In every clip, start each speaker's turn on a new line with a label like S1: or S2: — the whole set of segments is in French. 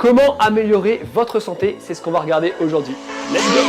S1: Comment améliorer votre santé? C'est ce qu'on va regarder aujourd'hui. Let's go!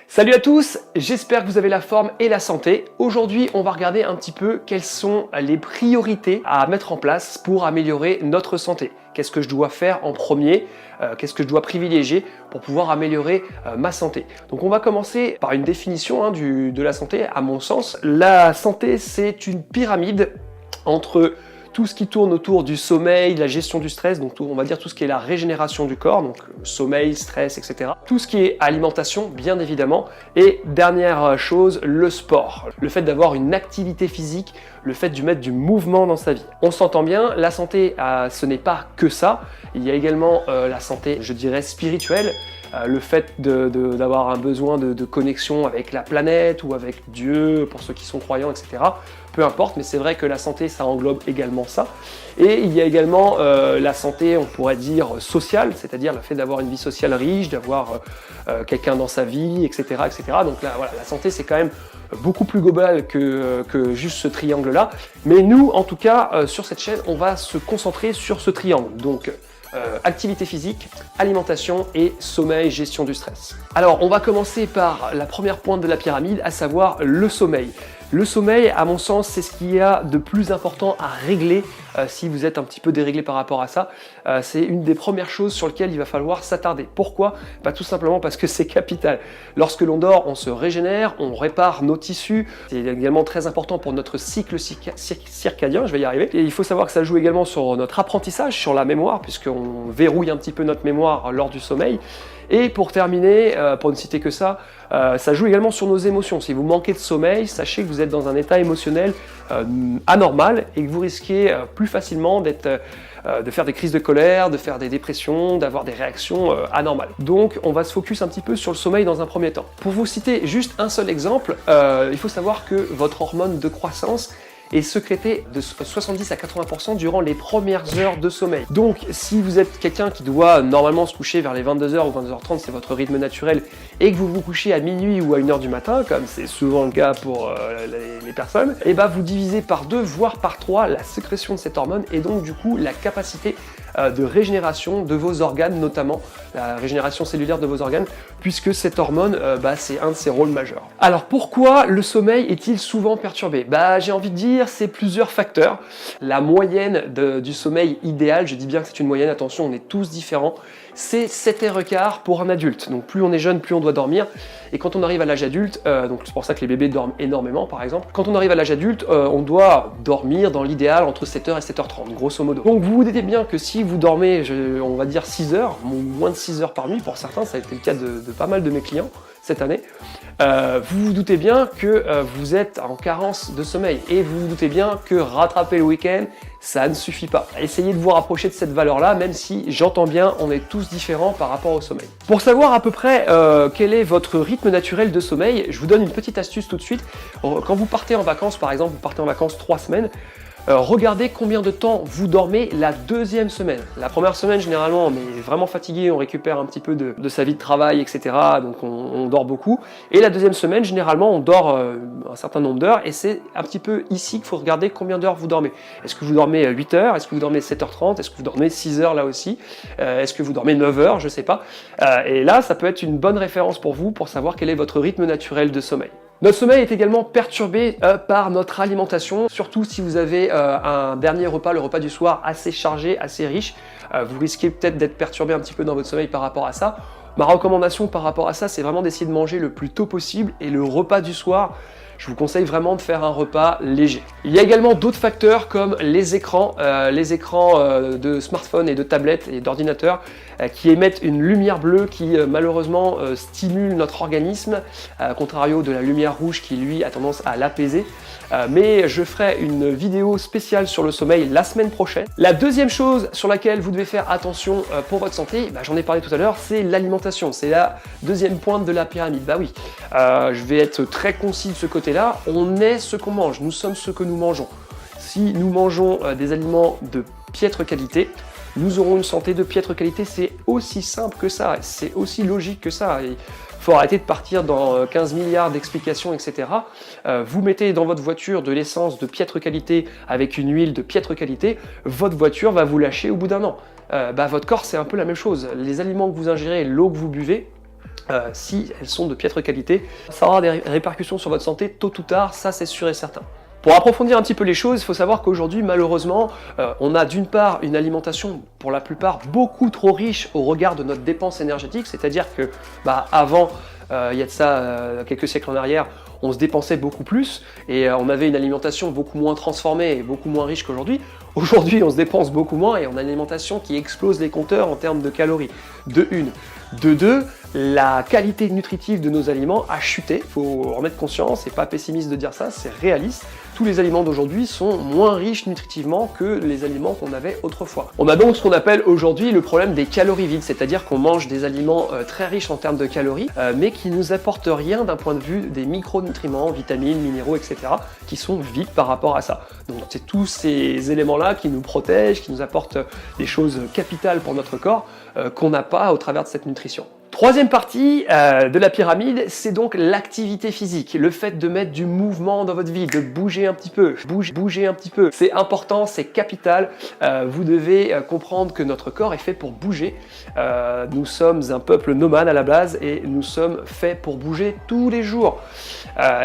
S1: Salut à tous, j'espère que vous avez la forme et la santé. Aujourd'hui, on va regarder un petit peu quelles sont les priorités à mettre en place pour améliorer notre santé. Qu'est-ce que je dois faire en premier? Qu'est-ce que je dois privilégier pour pouvoir améliorer ma santé? Donc on va commencer par une définition de la santé. À mon sens, la santé, c'est une pyramide entre tout ce qui tourne autour du sommeil, la gestion du stress, donc on va dire tout ce qui est la régénération du corps, donc sommeil, stress, etc. Tout ce qui est alimentation, bien évidemment. Et dernière chose, le sport. Le fait d'avoir une activité physique, le fait de mettre du mouvement dans sa vie. On s'entend bien, la santé, ce n'est pas que ça. Il y a également la santé, je dirais, spirituelle. Le fait d'avoir un besoin de connexion avec la planète ou avec Dieu, pour ceux qui sont croyants, etc. Peu importe, mais c'est vrai que la santé, ça englobe également ça. Et il y a également la santé, on pourrait dire, sociale, c'est-à-dire le fait d'avoir une vie sociale riche, d'avoir quelqu'un dans sa vie, etc. etc. Donc là, voilà, la santé, c'est quand même beaucoup plus global que juste ce triangle-là. Mais nous, en tout cas, sur cette chaîne, on va se concentrer sur ce triangle. Donc, activité physique, alimentation et sommeil, gestion du stress. Alors, on va commencer par la première pointe de la pyramide, à savoir le sommeil. Le sommeil, à mon sens, c'est ce qu'il y a de plus important à régler si vous êtes un petit peu déréglé par rapport à ça. C'est une des premières choses sur lesquelles il va falloir s'attarder. Pourquoi? Tout simplement parce que c'est capital. Lorsque l'on dort, on se régénère, on répare nos tissus. C'est également très important pour notre cycle circadien, je vais y arriver. Et il faut savoir que ça joue également sur notre apprentissage, sur la mémoire, puisqu'on verrouille un petit peu notre mémoire lors du sommeil. Et pour terminer, pour ne citer que ça joue également sur nos émotions. Si vous manquez de sommeil, sachez que vous êtes dans un état émotionnel anormal et que vous risquez plus facilement de faire des crises de colère, de faire des dépressions, d'avoir des réactions anormales. Donc on va se focus un petit peu sur le sommeil dans un premier temps. Pour vous citer juste un seul exemple, il faut savoir que votre hormone de croissance est sécrétée de 70 à 80% durant les premières heures de sommeil. Donc si vous êtes quelqu'un qui doit normalement se coucher vers les 22h ou 22h30, c'est votre rythme naturel, et que vous vous couchez à minuit ou à 1h du matin, comme c'est souvent le cas pour les personnes, et vous divisez par 2 voire par 3 la sécrétion de cette hormone et donc du coup la capacité de régénération de vos organes, notamment la régénération cellulaire de vos organes, puisque cette hormone, c'est un de ses rôles majeurs. Alors pourquoi le sommeil est-il souvent perturbé? J'ai envie de dire, c'est plusieurs facteurs. La moyenne du sommeil idéal, je dis bien que c'est une moyenne, attention, on est tous différents, c'est 7h15 pour un adulte. Donc plus on est jeune, plus on doit dormir. Et quand on arrive à l'âge adulte, donc c'est pour ça que les bébés dorment énormément par exemple, quand on arrive à l'âge adulte, on doit dormir dans l'idéal entre 7h et 7h30, grosso modo. Donc vous vous dites bien que si vous dormez, on va dire 6 heures, moins de 6 heures par nuit, pour certains, ça a été le cas de pas mal de mes clients cette année, vous vous doutez bien que vous êtes en carence de sommeil et vous vous doutez bien que rattraper le week-end, ça ne suffit pas. Essayez de vous rapprocher de cette valeur-là, même si j'entends bien, on est tous différents par rapport au sommeil. Pour savoir à peu près quel est votre rythme naturel de sommeil, je vous donne une petite astuce tout de suite. Quand vous partez en vacances, par exemple, vous partez en vacances 3 semaines, regardez combien de temps vous dormez la deuxième semaine. La première semaine, généralement, on est vraiment fatigué, on récupère un petit peu de sa vie de travail, etc. Donc on dort beaucoup. Et la deuxième semaine, généralement, on dort un certain nombre d'heures. Et c'est un petit peu ici qu'il faut regarder combien d'heures vous dormez. Est-ce que vous dormez 8 heures? Est-ce que vous dormez 7h30? Est-ce que vous dormez 6 heures là aussi? Est-ce que vous dormez 9 heures? Je sais pas. Et là, ça peut être une bonne référence pour vous pour savoir quel est votre rythme naturel de sommeil. Notre sommeil est également perturbé par notre alimentation, surtout si vous avez un dernier repas, le repas du soir, assez chargé, assez riche. Vous risquez peut-être d'être perturbé un petit peu dans votre sommeil par rapport à ça. Ma recommandation par rapport à ça, c'est vraiment d'essayer de manger le plus tôt possible et le repas du soir, je vous conseille vraiment de faire un repas léger. Il y a également d'autres facteurs comme les écrans de smartphones et de tablettes et d'ordinateurs qui émettent une lumière bleue qui malheureusement stimule notre organisme, à contrario de la lumière rouge qui lui a tendance à l'apaiser. Mais je ferai une vidéo spéciale sur le sommeil la semaine prochaine. La deuxième chose sur laquelle vous devez faire attention pour votre santé, j'en ai parlé tout à l'heure, c'est l'alimentation. C'est la deuxième pointe de la pyramide. Oui, je vais être très concis de ce côté-là. On est ce qu'on mange, nous sommes ce que nous mangeons. Si nous mangeons des aliments de piètre qualité, nous aurons une santé de piètre qualité. C'est aussi simple que ça, c'est aussi logique que ça. Il faut arrêter de partir dans 15 milliards d'explications, etc. Vous mettez dans votre voiture de l'essence de piètre qualité avec une huile de piètre qualité, votre voiture va vous lâcher au bout d'un an. Votre corps, c'est un peu la même chose. Les aliments que vous ingérez, l'eau que vous buvez, si elles sont de piètre qualité, ça aura des répercussions sur votre santé tôt ou tard, ça c'est sûr et certain. Pour approfondir un petit peu les choses, il faut savoir qu'aujourd'hui, malheureusement, on a d'une part une alimentation, pour la plupart, beaucoup trop riche au regard de notre dépense énergétique, c'est-à-dire que avant, il y a de ça quelques siècles en arrière, on se dépensait beaucoup plus et on avait une alimentation beaucoup moins transformée et beaucoup moins riche qu'aujourd'hui. Aujourd'hui, on se dépense beaucoup moins et on a une alimentation qui explose les compteurs en termes de calories, de une. De deux, la qualité nutritive de nos aliments a chuté, il faut en être conscient, c'est pas pessimiste de dire ça, c'est réaliste. Tous les aliments d'aujourd'hui sont moins riches nutritivement que les aliments qu'on avait autrefois. On a donc ce qu'on appelle aujourd'hui le problème des calories vides, c'est-à-dire qu'on mange des aliments très riches en termes de calories, mais qui nous apportent rien d'un point de vue des micronutriments, vitamines, minéraux, etc., qui sont vides par rapport à ça. Donc c'est tous ces éléments-là qui nous protègent, qui nous apportent des choses capitales pour notre corps, qu'on n'a pas au travers de cette nutrition. Troisième partie de la pyramide, c'est donc l'activité physique, le fait de mettre du mouvement dans votre vie, de bouger un petit peu, bouger un petit peu. C'est important, c'est capital. Vous devez comprendre que notre corps est fait pour bouger. Nous sommes un peuple nomade à la base et nous sommes faits pour bouger tous les jours.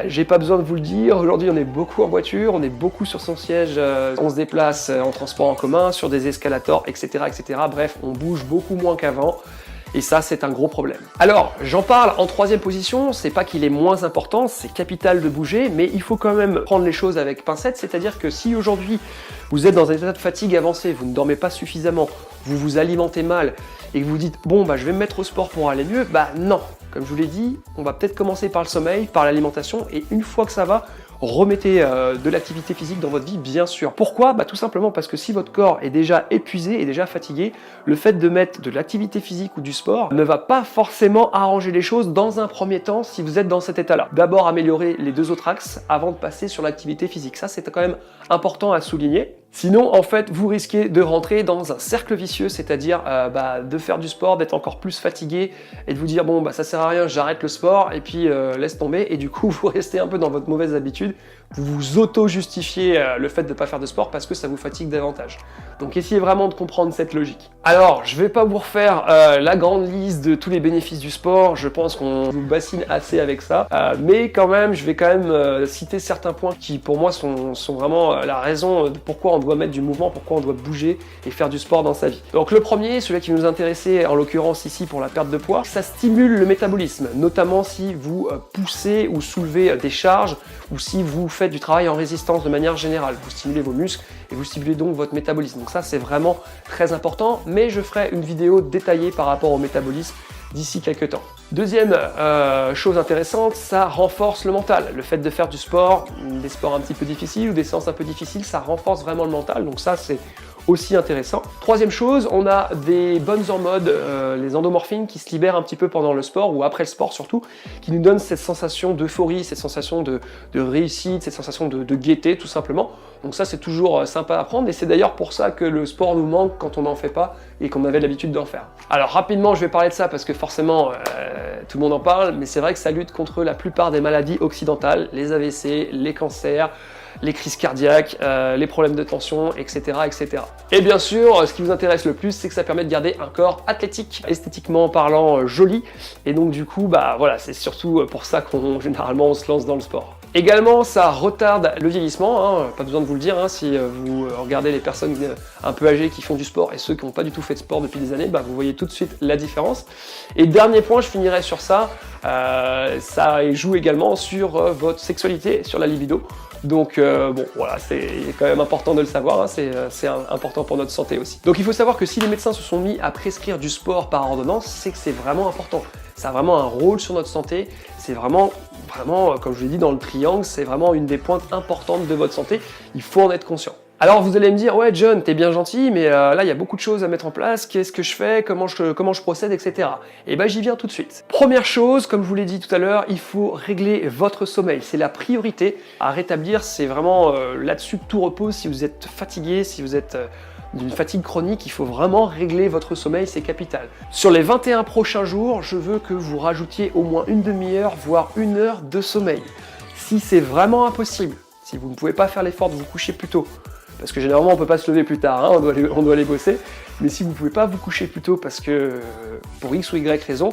S1: J'ai pas besoin de vous le dire, aujourd'hui on est beaucoup en voiture, on est beaucoup sur son siège, on se déplace en transport en commun, sur des escalators, etc., etc. Bref, on bouge beaucoup moins qu'avant. Et ça, c'est un gros problème. Alors, j'en parle en troisième position, c'est pas qu'il est moins important, c'est capital de bouger, mais il faut quand même prendre les choses avec pincette, c'est-à-dire que si aujourd'hui, vous êtes dans un état de fatigue avancé, vous ne dormez pas suffisamment, vous vous alimentez mal, et que vous dites, bon, je vais me mettre au sport pour aller mieux, non. Comme je vous l'ai dit, on va peut-être commencer par le sommeil, par l'alimentation, et une fois que ça va, remettez de l'activité physique dans votre vie, bien sûr. Pourquoi ? Tout simplement parce que si votre corps est déjà épuisé et déjà fatigué, le fait de mettre de l'activité physique ou du sport ne va pas forcément arranger les choses dans un premier temps si vous êtes dans cet état-là. D'abord améliorer les deux autres axes avant de passer sur l'activité physique. Ça, c'est quand même important à souligner. Sinon, en fait, vous risquez de rentrer dans un cercle vicieux, c'est-à-dire de faire du sport, d'être encore plus fatigué et de vous dire ça sert à rien, j'arrête le sport et puis laisse tomber. Et du coup, vous restez un peu dans votre mauvaise habitude. Vous vous auto-justifiez le fait de ne pas faire de sport parce que ça vous fatigue davantage. Donc essayez vraiment de comprendre cette logique. Alors, je ne vais pas vous refaire la grande liste de tous les bénéfices du sport, je pense qu'on vous bassine assez avec ça, mais quand même, je vais quand même citer certains points qui pour moi sont vraiment la raison de pourquoi on doit mettre du mouvement, pourquoi on doit bouger et faire du sport dans sa vie. Donc le premier, celui qui nous intéressait en l'occurrence ici pour la perte de poids, ça stimule le métabolisme, notamment si vous poussez ou soulevez des charges ou si vous faites du travail en résistance de manière générale. Vous stimulez vos muscles et vous stimulez donc votre métabolisme. Donc ça, c'est vraiment très important, mais je ferai une vidéo détaillée par rapport au métabolisme d'ici quelques temps. Deuxième chose intéressante, ça renforce le mental. Le fait de faire du sport, des sports un petit peu difficiles ou des séances un peu difficiles, ça renforce vraiment le mental. Donc ça, c'est aussi intéressant. Troisième chose, on a des bonnes hormones, les endomorphines qui se libèrent un petit peu pendant le sport ou après le sport surtout, qui nous donnent cette sensation d'euphorie, cette sensation de réussite, cette sensation de gaieté tout simplement. Donc ça, c'est toujours sympa à prendre et c'est d'ailleurs pour ça que le sport nous manque quand on n'en fait pas et qu'on avait l'habitude d'en faire. Alors rapidement, je vais parler de ça parce que forcément tout le monde en parle, mais c'est vrai que ça lutte contre la plupart des maladies occidentales, les AVC, les cancers, les crises cardiaques, les problèmes de tension, etc., etc. Et bien sûr, ce qui vous intéresse le plus, c'est que ça permet de garder un corps athlétique, esthétiquement parlant joli, et donc du coup, voilà, c'est surtout pour ça qu'on généralement on se lance dans le sport. Également, ça retarde le vieillissement, pas besoin de vous le dire, si vous regardez les personnes un peu âgées qui font du sport et ceux qui n'ont pas du tout fait de sport depuis des années, vous voyez tout de suite la différence. Et dernier point, je finirai sur ça, ça joue également sur votre sexualité, sur la libido. Donc voilà, c'est quand même important de le savoir, c'est important pour notre santé aussi. Donc il faut savoir que si les médecins se sont mis à prescrire du sport par ordonnance, c'est que c'est vraiment important. Ça a vraiment un rôle sur notre santé, c'est vraiment, comme je l'ai dit dans le triangle, c'est vraiment une des pointes importantes de votre santé, il faut en être conscient. Alors vous allez me dire, ouais John, t'es bien gentil, mais là il y a beaucoup de choses à mettre en place, qu'est-ce que je fais, comment je procède, etc. Et j'y viens tout de suite. Première chose, comme je vous l'ai dit tout à l'heure, il faut régler votre sommeil, c'est la priorité à rétablir, c'est vraiment là-dessus que tout repose. Si vous êtes fatigué, si vous êtes d'une fatigue chronique, il faut vraiment régler votre sommeil, c'est capital. Sur les 21 prochains jours, je veux que vous rajoutiez au moins une demi-heure, voire 1 heure de sommeil. Si c'est vraiment impossible, si vous ne pouvez pas faire l'effort de vous coucher plus tôt, parce que généralement on ne peut pas se lever plus tard, hein, on doit aller bosser, mais si vous ne pouvez pas vous coucher plus tôt parce que pour X ou Y raison,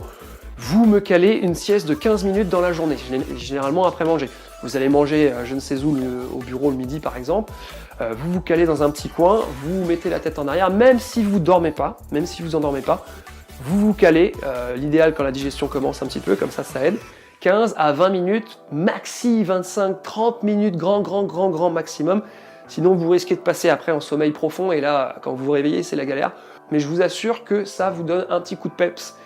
S1: vous me calez une sieste de 15 minutes dans la journée, généralement après manger. Vous allez manger je ne sais où au bureau le midi par exemple, vous vous calez dans un petit coin, vous mettez la tête en arrière, même si vous dormez pas, vous vous calez, l'idéal quand la digestion commence un petit peu, comme ça aide, 15 à 20 minutes, maxi 25, 30 minutes, grand maximum, sinon vous risquez de passer après en sommeil profond et là quand vous vous réveillez c'est la galère, mais je vous assure que ça vous donne un petit coup de peps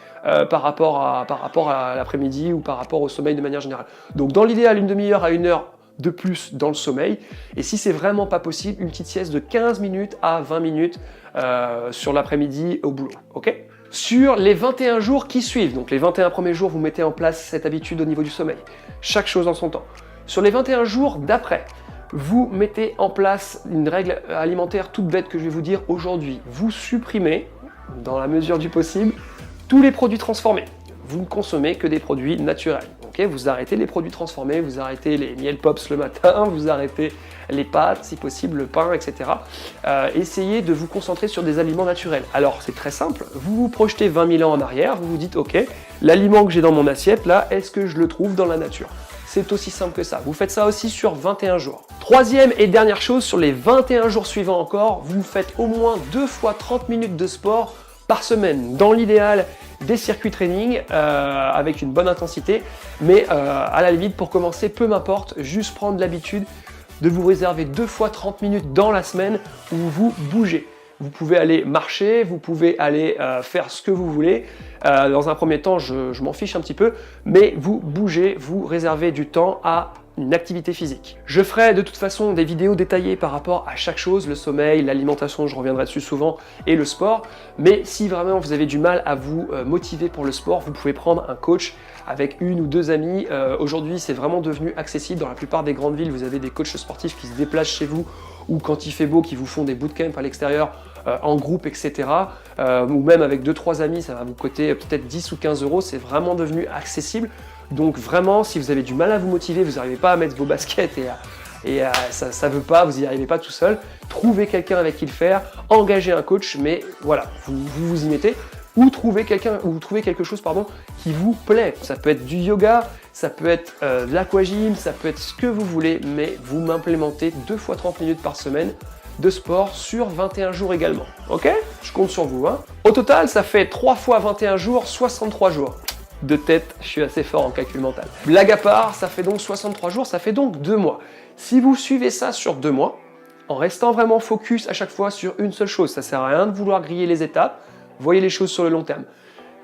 S1: par rapport à l'après-midi ou par rapport au sommeil de manière générale. Donc dans l'idéal, une demi-heure à 1 heure de plus dans le sommeil, et si c'est vraiment pas possible, une petite sieste de 15 minutes à 20 minutes sur l'après-midi au boulot, ok ? Sur les 21 jours qui suivent, donc les 21 premiers jours, vous mettez en place cette habitude au niveau du sommeil, chaque chose en son temps. Sur les 21 jours d'après, vous mettez en place une règle alimentaire toute bête que je vais vous dire aujourd'hui. Vous supprimez, dans la mesure du possible, tous les produits transformés. Vous ne consommez que des produits naturels. Okay, vous arrêtez les produits transformés, vous arrêtez les miel pops le matin, vous arrêtez les pâtes, si possible, le pain, etc. Essayez de vous concentrer sur des aliments naturels. Alors, c'est très simple. Vous vous projetez 20 000 ans en arrière, vous vous dites, ok, l'aliment que j'ai dans mon assiette, là, est-ce que je le trouve dans la nature ? C'est aussi simple que ça. Vous faites ça aussi sur 21 jours. Troisième et dernière chose, sur les 21 jours suivants encore, vous faites au moins 2 fois 30 minutes de sport par semaine. Dans l'idéal, des circuits training avec une bonne intensité, mais à la limite, pour commencer, peu m'importe, juste prendre l'habitude de vous réserver 2 fois 30 minutes dans la semaine où vous bougez. Vous pouvez aller marcher, vous pouvez aller faire ce que vous voulez. Dans un premier temps, je m'en fiche un petit peu, mais vous bougez, vous réservez du temps à une activité physique. Je ferai de toute façon des vidéos détaillées par rapport à chaque chose, le sommeil, l'alimentation, je reviendrai dessus souvent, et le sport. Mais si vraiment vous avez du mal à vous motiver pour le sport, vous pouvez prendre un coach avec 1 ou 2 amis. Aujourd'hui, c'est vraiment devenu accessible. Dans la plupart des grandes villes, vous avez des coachs sportifs qui se déplacent chez vous ou quand il fait beau, qui vous font des bootcamps à l'extérieur en groupe, etc. Ou même avec 2-3 amis, ça va vous coûter peut-être 10 ou 15 euros. C'est vraiment devenu accessible. Donc vraiment, si vous avez du mal à vous motiver, vous n'arrivez pas à mettre vos baskets et ça ne veut pas, vous n'y arrivez pas tout seul, trouvez quelqu'un avec qui le faire, engagez un coach, mais voilà, vous y mettez, ou trouvez quelque chose qui vous plaît. Ça peut être du yoga, ça peut être de l'aquagym, ça peut être ce que vous voulez, mais vous m'implémentez 2 fois 30 minutes par semaine de sport sur 21 jours également. Ok ? Je compte sur vous. Hein. Au total, ça fait 3 fois 21 jours, 63 jours. De tête, je suis assez fort en calcul mental. Blague à part, ça fait donc 63 jours, ça fait donc 2 mois. Si vous suivez ça sur 2 mois, en restant vraiment focus à chaque fois sur une seule chose, ça sert à rien de vouloir griller les étapes, voyez les choses sur le long terme.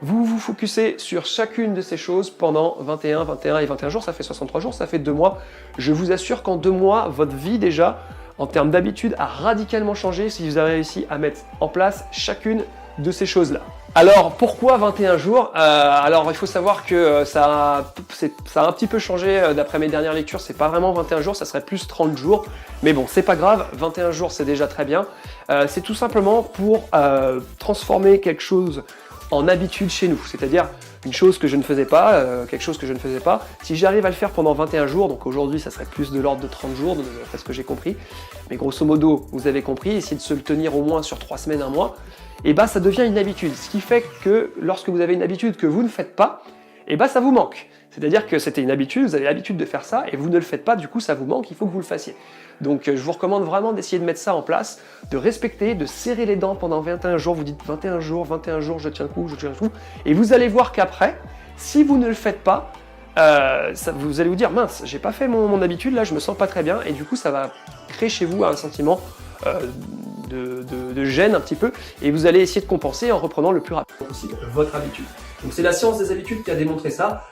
S1: Vous vous focussez sur chacune de ces choses pendant 21 et 21 jours, ça fait 63 jours, ça fait 2 mois. Je vous assure qu'en 2 mois, votre vie déjà, en termes d'habitude, a radicalement changé si vous avez réussi à mettre en place chacune de ces choses-là. Alors, pourquoi 21 jours ? Alors, il faut savoir que ça a un petit peu changé d'après mes dernières lectures. C'est pas vraiment 21 jours, ça serait plus 30 jours. Mais bon, c'est pas grave, 21 jours, c'est déjà très bien. C'est tout simplement pour transformer quelque chose en habitude chez nous. C'est-à-dire une chose que je ne faisais pas, quelque chose que je ne faisais pas. Si j'arrive à le faire pendant 21 jours, donc aujourd'hui, ça serait plus de l'ordre de 30 jours, d'après ce que j'ai compris. Mais grosso modo, vous avez compris, essayez de se le tenir au moins sur 3 semaines, 1 mois. Et bah ça devient une habitude. Ce qui fait que lorsque vous avez une habitude que vous ne faites pas, et bah ça vous manque. C'est-à-dire que c'était une habitude, vous avez l'habitude de faire ça et vous ne le faites pas, du coup ça vous manque, il faut que vous le fassiez. Donc je vous recommande vraiment d'essayer de mettre ça en place, de respecter, de serrer les dents pendant 21 jours. Vous dites 21 jours, je tiens le coup, et vous allez voir qu'après, si vous ne le faites pas, vous allez vous dire mince, j'ai pas fait mon habitude, là je me sens pas très bien, et du coup ça va créer chez vous un sentiment de gêne un petit peu, et vous allez essayer de compenser en reprenant le plus rapidement possible votre habitude. Donc c'est la science des habitudes qui a démontré ça.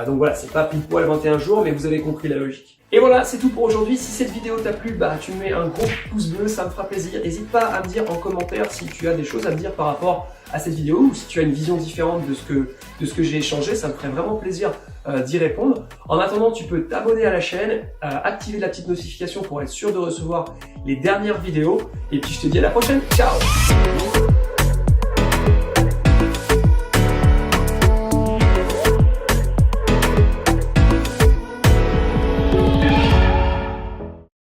S1: Donc voilà, c'est pas pile poil 21 jours, mais vous avez compris la logique. Et voilà, c'est tout pour aujourd'hui. Si cette vidéo t'a plu, tu me mets un gros pouce bleu, ça me fera plaisir. N'hésite pas à me dire en commentaire si tu as des choses à me dire par rapport à cette vidéo ou si tu as une vision différente de ce que j'ai échangé, ça me ferait vraiment plaisir d'y répondre. En attendant, tu peux t'abonner à la chaîne, activer la petite notification pour être sûr de recevoir les dernières vidéos. Et puis je te dis à la prochaine. Ciao!